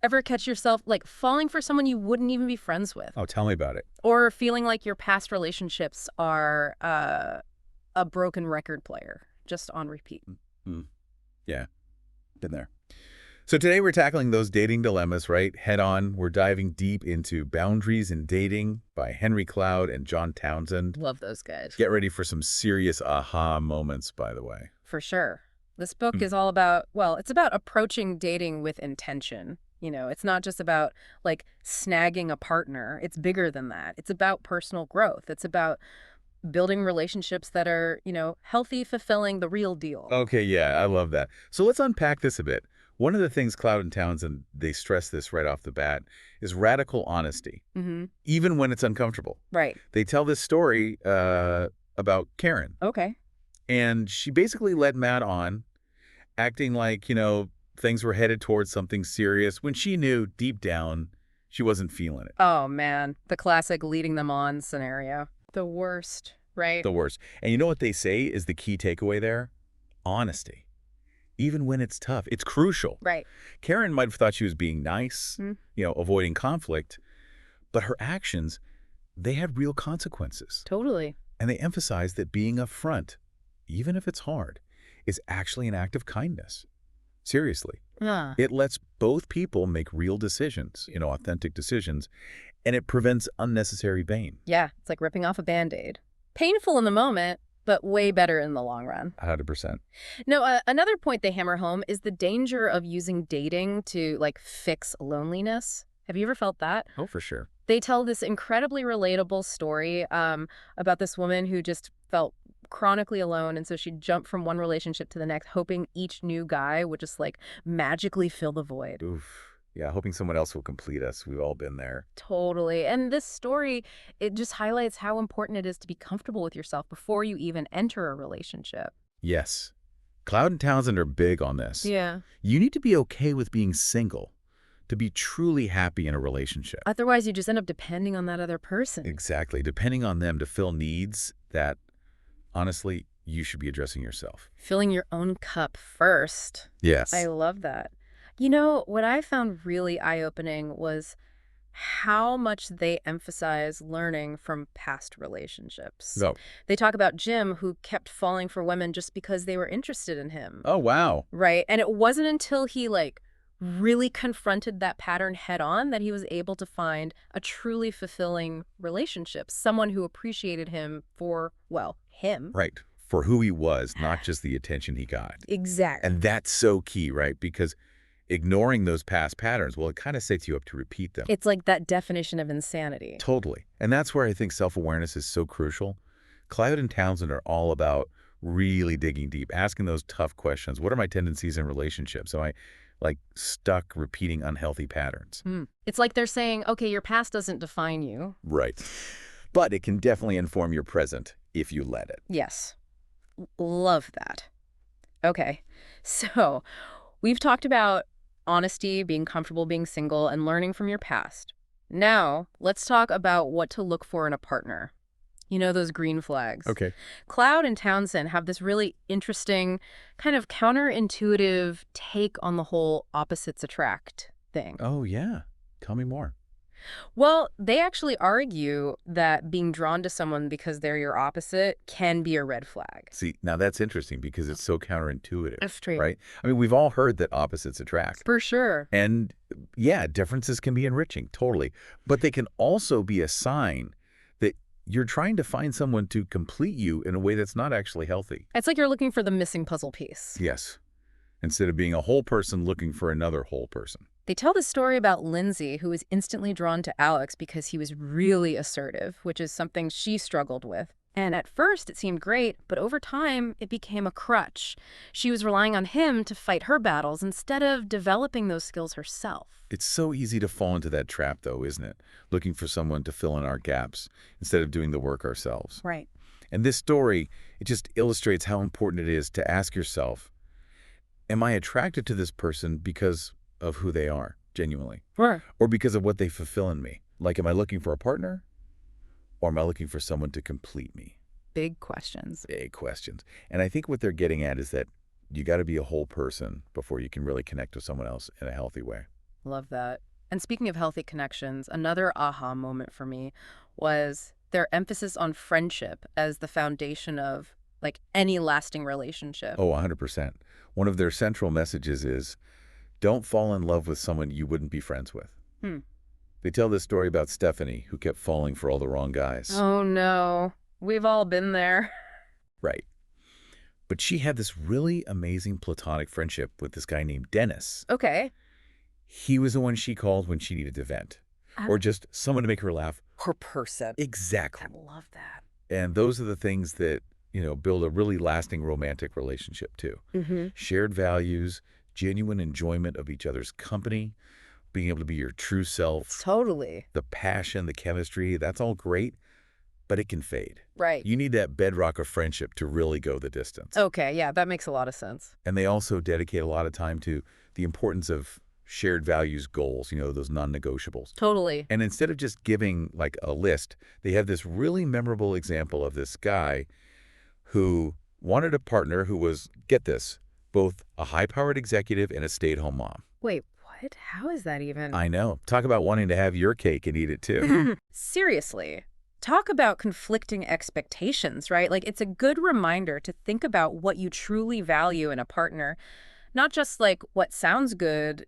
Ever catch yourself, like, falling for someone you wouldn't even be friends with? Oh, tell me about it. Or feeling like your past relationships are a broken record player, just on repeat? Mm. Yeah, been there. So today we're tackling those dating dilemmas, right? Head on. We're diving deep into Boundaries in Dating by Henry Cloud and John Townsend. Love those guys. Get ready for some serious aha moments, by the way. For sure. This book Mm. is all about, well, it's about approaching dating with intention. It's not just about, like, snagging a partner. It's bigger than that. It's about personal growth. It's about building relationships that are, healthy, fulfilling, the real deal. Okay, yeah, I love that. So let's unpack this a bit. One of the things Cloud and Townsend, they stress this right off the bat, is radical honesty, Mm-hmm. even when it's uncomfortable. Right. They tell this story about Karen, Okay. and she basically led Matt on, acting like, things were headed towards something serious when she knew deep down she wasn't feeling it. Oh, man. The classic leading them on scenario. The worst, right? The worst. And you know what they say is the key takeaway there? Honesty. Even when it's tough, it's crucial. Right. Karen might have thought she was being nice, Mm. avoiding conflict, but her actions, they had real consequences. Totally. And they emphasize that being upfront, even if it's hard, is actually an act of kindness. Seriously. Yeah. It lets both people make real decisions, authentic decisions, and it prevents unnecessary pain. Yeah. It's like ripping off a Band-Aid. Painful in the moment, but way better in the long run. 100%. No, another point they hammer home is the danger of using dating to, like, fix loneliness. Have you ever felt that? Oh, for sure. They tell this incredibly relatable story about this woman who just felt chronically alone, and so she jumped from one relationship to the next, hoping each new guy would just, like, magically fill the void. Oof. Yeah, hoping someone else will complete us. We've all been there. Totally. And this story, it just highlights how important it is to be comfortable with yourself before you even enter a relationship. Yes. Cloud and Townsend are big on this. Yeah. You need to be okay with being single to be truly happy in a relationship. Otherwise, you just end up depending on that other person. Exactly. Depending on them to fill needs that, honestly, you should be addressing yourself. Filling your own cup first. Yes. I love that. What I found really eye-opening was how much they emphasize learning from past relationships. So, They talk about Jim, who kept falling for women just because they were interested in him. oh, wow. Right? And it wasn't until he, like, really confronted that pattern head on that he was able to find a truly fulfilling relationship, someone who appreciated him for, well, him. Right. For who he was, not just the attention he got. Exactly. And that's so key, right? Because ignoring those past patterns, well, it kind of sets you up to repeat them. It's like that definition of insanity. Totally. And that's where I think self-awareness is so crucial. Cloud and Townsend are all about really digging deep, asking those tough questions. What are my tendencies in relationships? Am I, like, stuck repeating unhealthy patterns? It's like they're saying, okay, your past doesn't define you. Right. But it can definitely inform your present if you let it. Yes. Love that. Okay. So we've talked about honesty, being comfortable being single, and learning from your past. Now, let's talk about what to look for in a partner. Those green flags. Okay. Cloud and Townsend have this really interesting, kind of counterintuitive take on the whole opposites attract thing. Oh, yeah. Tell me more. Well, they actually argue that being drawn to someone because they're your opposite can be a red flag. See, now that's interesting because it's so counterintuitive. That's true. Right? I mean, we've all heard that opposites attract. For sure. And yeah, differences can be enriching, totally. But they can also be a sign that you're trying to find someone to complete you in a way that's not actually healthy. It's like you're looking for the missing puzzle piece. Yes. Instead of being a whole person looking for another whole person. They tell the story about Lindsay, who was instantly drawn to Alex because he was really assertive, which is something she struggled with. And at first, it seemed great, but over time, it became a crutch. She was relying on him to fight her battles instead of developing those skills herself. It's so easy to fall into that trap, though, isn't it? Looking for someone to fill in our gaps instead of doing the work ourselves. Right. And this story, it just illustrates how important it is to ask yourself, am I attracted to this person because of who they are, genuinely? Sure. Or because of what they fulfill in me? Like, am I looking for a partner? Or am I looking for someone to complete me? Big questions. Big questions. And I think what they're getting at is that you got to be a whole person before you can really connect with someone else in a healthy way. Love that. And speaking of healthy connections, another aha moment for me was their emphasis on friendship as the foundation of like any lasting relationship. Oh, 100%. One of their central messages is, don't fall in love with someone you wouldn't be friends with. Hmm. They tell this story about Stephanie, who kept falling for all the wrong guys. Oh no. We've all been there. Right. But she had this really amazing platonic friendship with this guy named Dennis. Okay. He was the one she called when she needed to vent, Um, or just someone to make her laugh. Per person. Exactly. I love that. And those are the things that, build a really lasting romantic relationship too. Mm-hmm. Shared values, genuine enjoyment of each other's company, being able to be your true self, Totally. the passion, the chemistry, that's all great, but it can fade. Right. You need that bedrock of friendship to really go the distance. Okay, yeah, that makes a lot of sense. And they also dedicate a lot of time to the importance of shared values goals, those non-negotiables. Totally. And instead of just giving like a list, they have this really memorable example of this guy who wanted a partner who was, get this, both a high-powered executive and a stay-at-home mom. Wait, what? How is that even? I know. Talk about wanting to have your cake and eat it too. Seriously. Talk about conflicting expectations, right? Like, it's a good reminder to think about what you truly value in a partner, not just like what sounds good,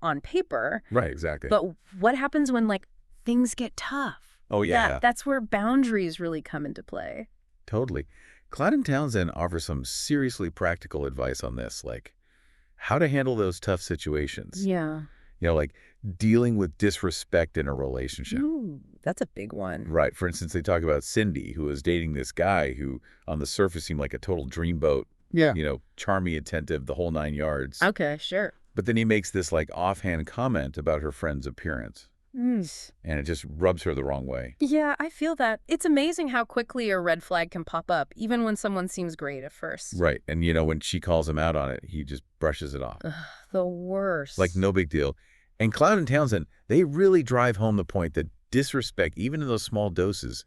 on paper, Right, exactly. but what happens when like things get tough. Oh, yeah. That's where boundaries really come into play. Totally. Cloud and Townsend offer some seriously practical advice on this, like how to handle those tough situations. Yeah. Like dealing with disrespect in a relationship. Ooh, that's a big one. Right. For instance, they talk about Cindy, who was dating this guy who on the surface seemed like a total dreamboat, Yeah. charming, attentive, the whole 9 yards. Okay, sure. But then he makes this like offhand comment about her friend's appearance, Mm. and it just rubs her the wrong way. Yeah, I feel that. It's amazing how quickly a red flag can pop up, even when someone seems great at first. Right. And, when she calls him out on it, he just brushes it off. Ugh, the worst. Like no big deal. And Cloud and Townsend, they really drive home the point that disrespect, even in those small doses,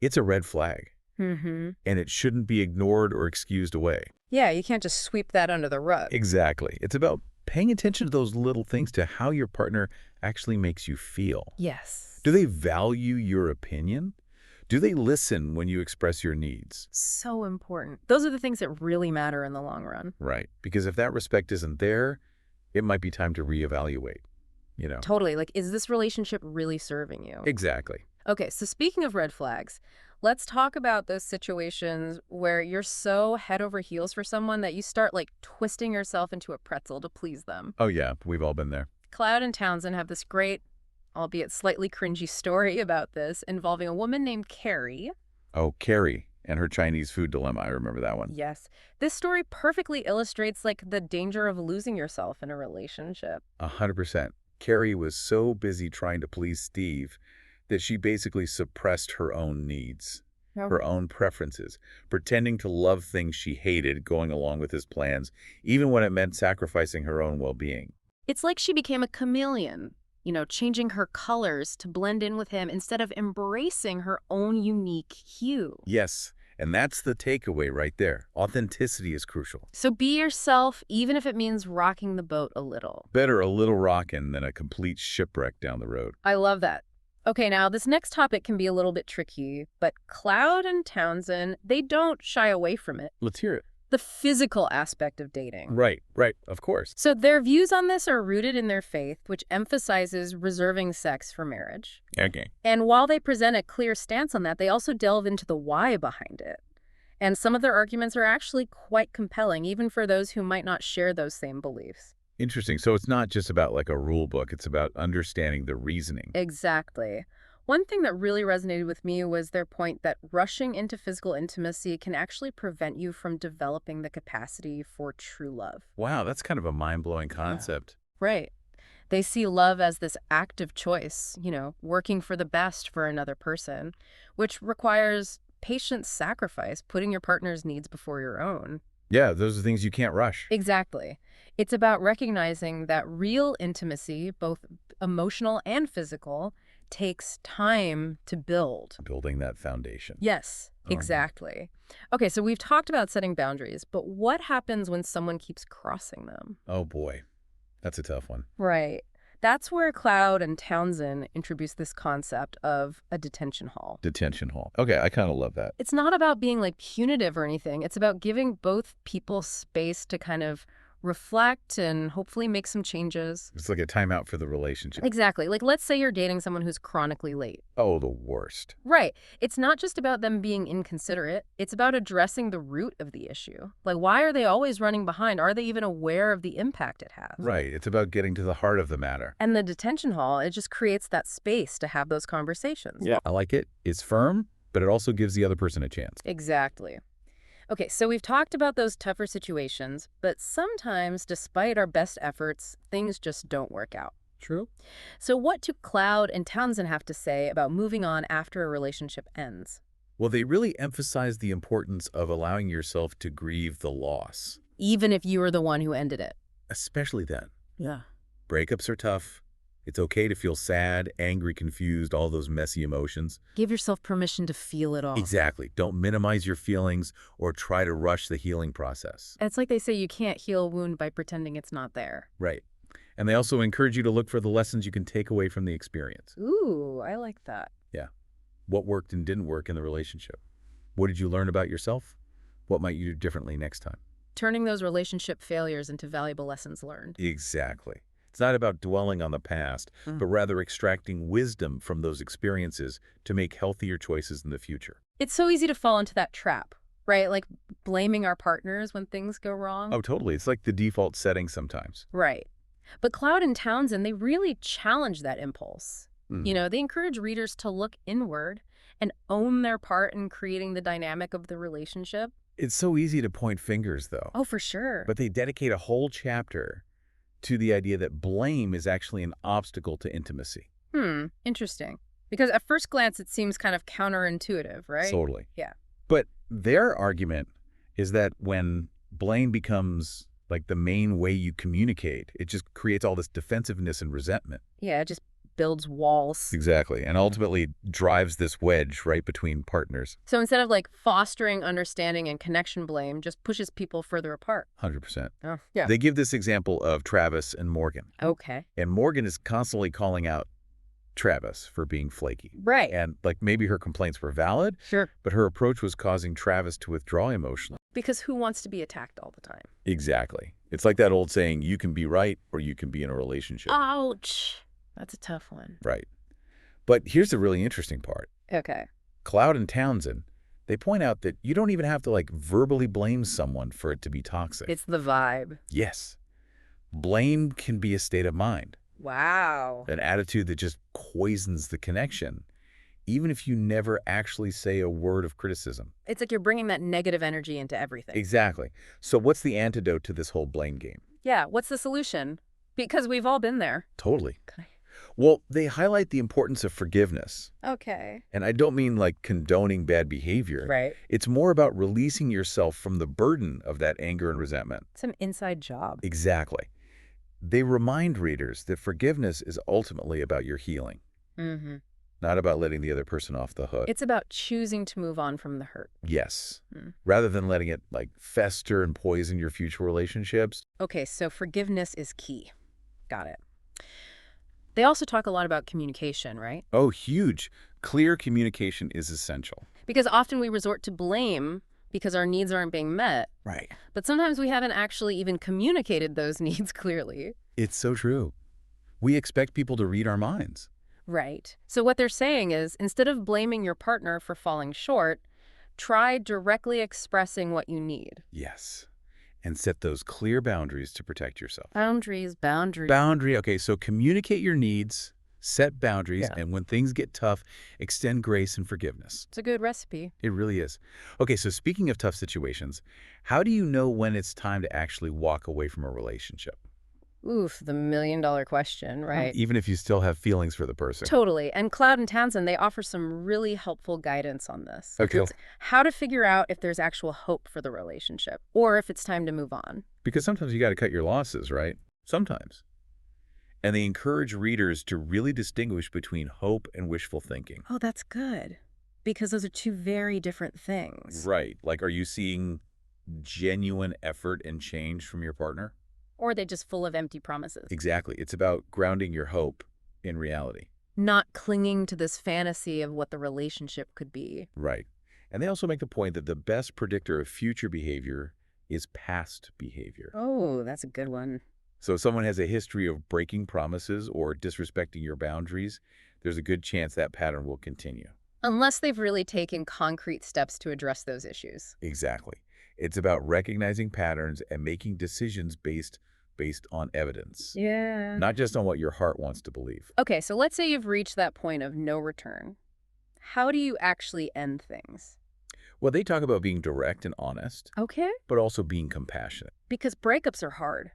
it's a red flag. Mm-hmm. And it shouldn't be ignored or excused away. Yeah, you can't just sweep that under the rug. Exactly. It's about paying attention to those little things, to how your partner actually makes you feel. Yes. Do they value your opinion? Do they listen when you express your needs? So important. Those are the things that really matter in the long run. Right. Because if that respect isn't there, it might be time to reevaluate, Totally. Like, is this relationship really serving you? Exactly. Okay, so speaking of red flags, let's talk about those situations where you're so head over heels for someone that you start like twisting yourself into a pretzel to please them. Oh, yeah. We've all been there. Cloud and Townsend have this great, albeit slightly cringy story about this involving a woman named Carrie. Oh, Carrie and her Chinese food dilemma. I remember that one. Yes. This story perfectly illustrates like the danger of losing yourself in a relationship. 100%. Carrie was so busy trying to please Steve that she basically suppressed her own needs, her own preferences, pretending to love things she hated, going along with his plans, even when it meant sacrificing her own well-being. It's like she became a chameleon, changing her colors to blend in with him instead of embracing her own unique hue. Yes, and that's the takeaway right there. Authenticity is crucial. So be yourself, even if it means rocking the boat a little. Better a little rockin' than a complete shipwreck down the road. I love that. Okay, now this next topic can be a little bit tricky, but Cloud and Townsend, they don't shy away from it. Let's hear it. The physical aspect of dating. Right, of course. So their views on this are rooted in their faith, which emphasizes reserving sex for marriage. Okay. And while they present a clear stance on that, they also delve into the why behind it. And some of their arguments are actually quite compelling, even for those who might not share those same beliefs. Interesting. So it's not just about like a rule book. It's about understanding the reasoning. Exactly. One thing that really resonated with me was their point that rushing into physical intimacy can actually prevent you from developing the capacity for true love. Wow, that's kind of a mind-blowing concept. Right. They see love as this active choice, working for the best for another person, which requires patient sacrifice, putting your partner's needs before your own. Yeah, those are things you can't rush. Exactly. It's about recognizing that real intimacy, both emotional and physical, takes time to build. Building that foundation. Yes, exactly. Okay, so we've talked about setting boundaries, but what happens when someone keeps crossing them? Oh boy, that's a tough one. Right. That's where Cloud and Townsend introduced this concept of a detention hall. Detention hall. Okay, I kind of love that. It's not about being like punitive or anything. It's about giving both people space to kind of reflect and hopefully make some changes. It's like a timeout for the relationship. Exactly. Like, let's say you're dating someone who's chronically late. Oh, the worst. Right. It's not just about them being inconsiderate. It's about addressing the root of the issue. Like, why are they always running behind? Are they even aware of the impact it has? Right. It's about getting to the heart of the matter. And the detention hall, it just creates that space to have those conversations. Yeah. I like it. It's firm, but it also gives the other person a chance. Exactly. Okay, so we've talked about those tougher situations, but sometimes, despite our best efforts, things just don't work out. True. So what do Cloud and Townsend have to say about moving on after a relationship ends? Well, they really emphasize the importance of allowing yourself to grieve the loss. Even if you were the one who ended it. Especially then. Yeah. Breakups are tough. It's okay to feel sad, angry, confused, all those messy emotions. Give yourself permission to feel it all. Exactly. Don't minimize your feelings or try to rush the healing process. It's like they say you can't heal a wound by pretending it's not there. Right. And they also encourage you to look for the lessons you can take away from the experience. Ooh, I like that. Yeah. What worked and didn't work in the relationship? What did you learn about yourself? What might you do differently next time? Turning those relationship failures into valuable lessons learned. Exactly. It's not about dwelling on the past, but rather extracting wisdom from those experiences to make healthier choices in the future. It's so easy to fall into that trap, right? Like blaming our partners when things go wrong. Oh, totally. It's like the default setting sometimes. Right. But Cloud and Townsend, they really challenge that impulse. You know, they encourage readers to look inward and own their part in creating the dynamic of the relationship. It's so easy to point fingers, though. Oh, for sure. But they dedicate a whole chapter to the idea that blame is actually an obstacle to intimacy. Interesting. Because at first glance, it seems kind of counterintuitive, right? Totally. Yeah. But their argument is that when blame becomes like the main way you communicate, it just creates all this defensiveness and resentment. Yeah, it just builds walls. Exactly. And ultimately drives this wedge right between partners. So instead of like fostering understanding and connection, blame just pushes people further apart. 100%. Oh, yeah. They give this example of Travis and Morgan. Okay. And Morgan is constantly calling out Travis for being flaky. Right. And like maybe her complaints were valid, Sure. but her approach was causing Travis to withdraw emotionally. Because who wants to be attacked all the time? Exactly. It's like that old saying, you can be right or you can be in a relationship. Ouch. That's a tough one. Right. But here's the really interesting part. Okay. Cloud and Townsend, they point out that you don't even have to like verbally blame someone for it to be toxic. It's the vibe. Yes. Blame can be a state of mind, Wow. an attitude that just poisons the connection, even if you never actually say a word of criticism. It's like you're bringing that negative energy into everything. Exactly. So what's the antidote to this whole blame game? Yeah. What's the solution? Because we've all been there. Totally. Okay. Well, they highlight the importance of forgiveness. Okay. And I don't mean like condoning bad behavior. Right. It's more about releasing yourself from the burden of that anger and resentment. It's an inside job. Exactly. They remind readers that forgiveness is ultimately about your healing, not about letting the other person off the hook. It's about choosing to move on from the hurt. Yes. Rather than letting it like fester and poison your future relationships. Okay, so forgiveness is key. Got it. They also talk a lot about communication, right? Oh, huge. Clear communication is essential. Because often we resort to blame because our needs aren't being met. Right. But sometimes we haven't actually even communicated those needs clearly. It's so true. We expect people to read our minds. Right. So what they're saying is, instead of blaming your partner for falling short, try directly expressing what you need. Yes. And set those clear boundaries to protect yourself. Boundaries. Boundary. Okay, so communicate your needs, set boundaries, and when things get tough, extend grace and forgiveness. It's a good recipe. It really is. Okay, so speaking of tough situations, how do you know when it's time to actually walk away from a relationship? Oof, the million-dollar question, right? Even if you still have feelings for the person. Totally. And Cloud and Townsend, they offer some really helpful guidance on this. Okay. It's how to figure out if there's actual hope for the relationship or if it's time to move on. Because sometimes you got to cut your losses, right? Sometimes. And they encourage readers to really distinguish between hope and wishful thinking. Oh, that's good. Because those are two very different things. Right. Like, are you seeing genuine effort and change from your partner? Or they're just full of empty promises. Exactly. It's about grounding your hope in reality. Not clinging to this fantasy of what the relationship could be. Right. And they also make the point that the best predictor of future behavior is past behavior. Oh, that's a good one. So if someone has a history of breaking promises or disrespecting your boundaries, there's a good chance that pattern will continue. Unless they've really taken concrete steps to address those issues. Exactly. It's about recognizing patterns and making decisions based on evidence, Yeah. not just on what your heart wants to believe. Okay, so let's say you've reached that point of no return. How do you actually end things? Well, they talk about being direct and honest, Okay. but also being compassionate. Because breakups are hard,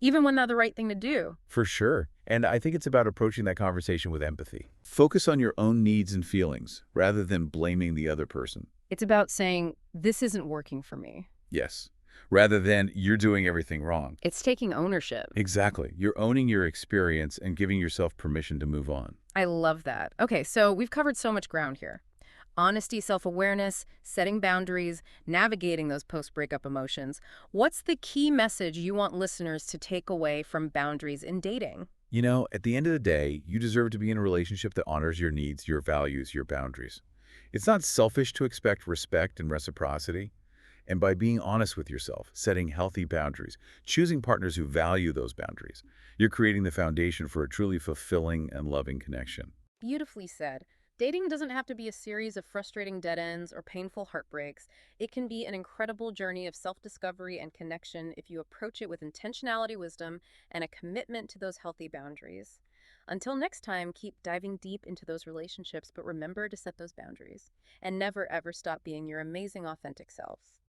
even when they're the right thing to do. For sure. And I think it's about approaching that conversation with empathy. Focus on your own needs and feelings rather than blaming the other person. It's about saying, this isn't working for me. Yes. Rather than you're doing everything wrong. It's taking ownership. Exactly. You're owning your experience and giving yourself permission to move on. I love that. Okay, so we've covered so much ground here. Honesty, self-awareness, setting boundaries, navigating those post-breakup emotions. What's the key message you want listeners to take away from boundaries in dating? You know, at the end of the day, you deserve to be in a relationship that honors your needs, your values, your boundaries. It's not selfish to expect respect and reciprocity. And by being honest with yourself, setting healthy boundaries, choosing partners who value those boundaries, you're creating the foundation for a truly fulfilling and loving connection. Beautifully said. Dating doesn't have to be a series of frustrating dead ends or painful heartbreaks. It can be an incredible journey of self-discovery and connection if you approach it with intentionality, wisdom, and a commitment to those healthy boundaries. Until next time, keep diving deep into those relationships, but remember to set those boundaries. And never, ever stop being your amazing, authentic selves.